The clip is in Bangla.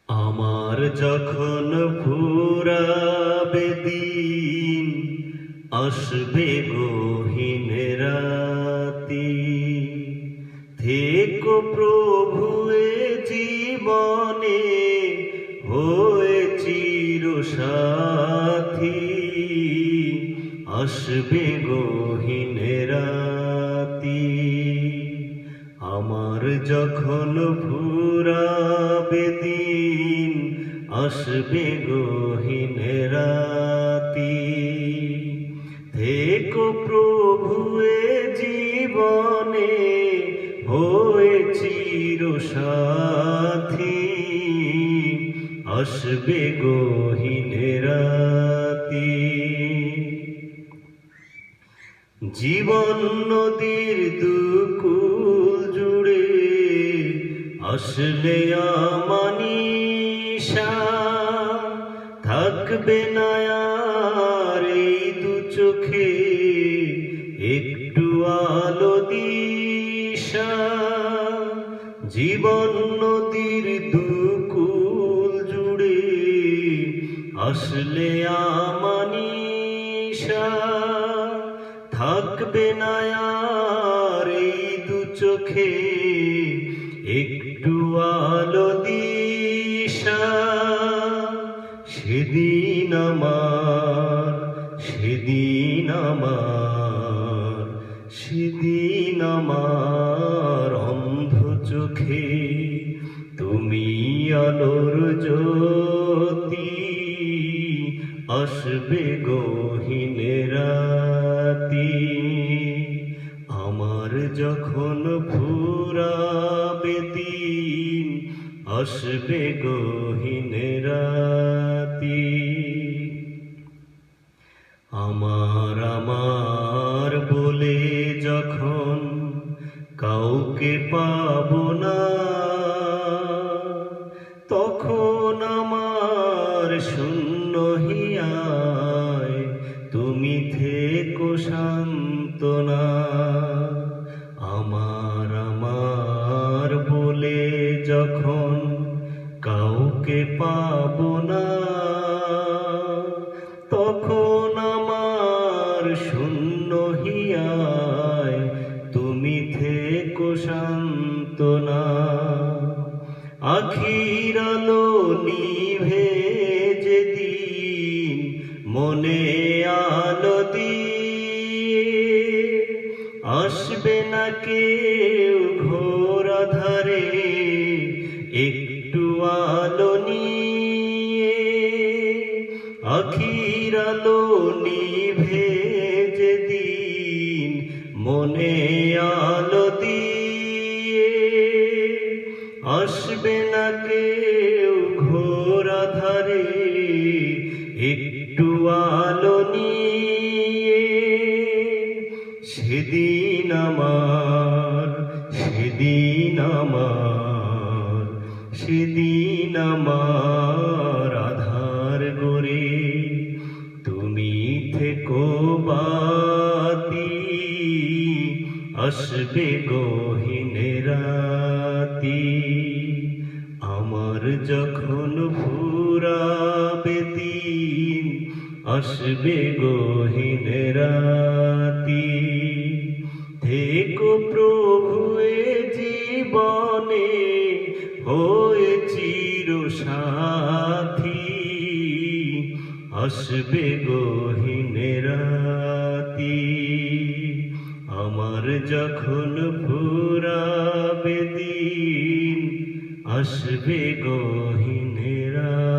আমার যখন ফুরাবে দিন, আসবে গহীন রাতি। থেকো প্রভু এ জীবনে, হয়ে চিরসাথী। আসবে গহীন রাতি। আমার যখন ফুরাবে দিন, আসবে গহীন রাতি। থেকো প্রভু এ জীবনে, হয়ে চিরসাথী। আসবে গহীন রাতি। জীবন নদীর দুকুল জুড়ে আসলে আমানিশা। থাকবে না আর এই দু চোখে একটু আলো দিশা। জীবন নদীর দুকুল জুড়ে আসলে আমানিশা। থাকবে না আর এই দু চোখে একটু আলো দিশা। সেদিন আমার, সেদিন আমার, সেদিন আমার অন্ধ চোখে তুমি আলোর জ্যোতি। আসবে গহীন রাতি। আমার যখন ফুরাবে দিন, আসবে গহীন রাতি। আমার আমার বলে যখন কাউকে পাবো না, তখন আমার শূন্য হিয়ায় তুমি থেকো সান্ত্বনা। আমার আমার বলে যখন কাউকে পাবো না, তখন আমার শূন্য হিয়ায় তুমি থেকো সান্ত্বনা। আখির আলো নিভে যেদিন, মনে আলো দিয়ে আসবে না কেউ ঘোর আঁধারে একটু আলো নিয়ে। আখির আলো নিভে যেদিন, মনে আলো দিয়ে আসবে না কেউ ঘোর আঁধারে একটু আলো নিয়ে। সেদিন আমার, সেদিন আমার, সেদিন আমার আধার গড়ে তুমি থেকো বাতি। আসবে গহীন রাতি। আমার যখন ফুরাবে দিন, আসবে গহীন রাতি। থেকো প্রভু এ জীবনে, হয়ে চিরসাথী। আসবে গহীন রাতি। আমার যখন ফুরাবে দিন, আসবে গহীন রাতি।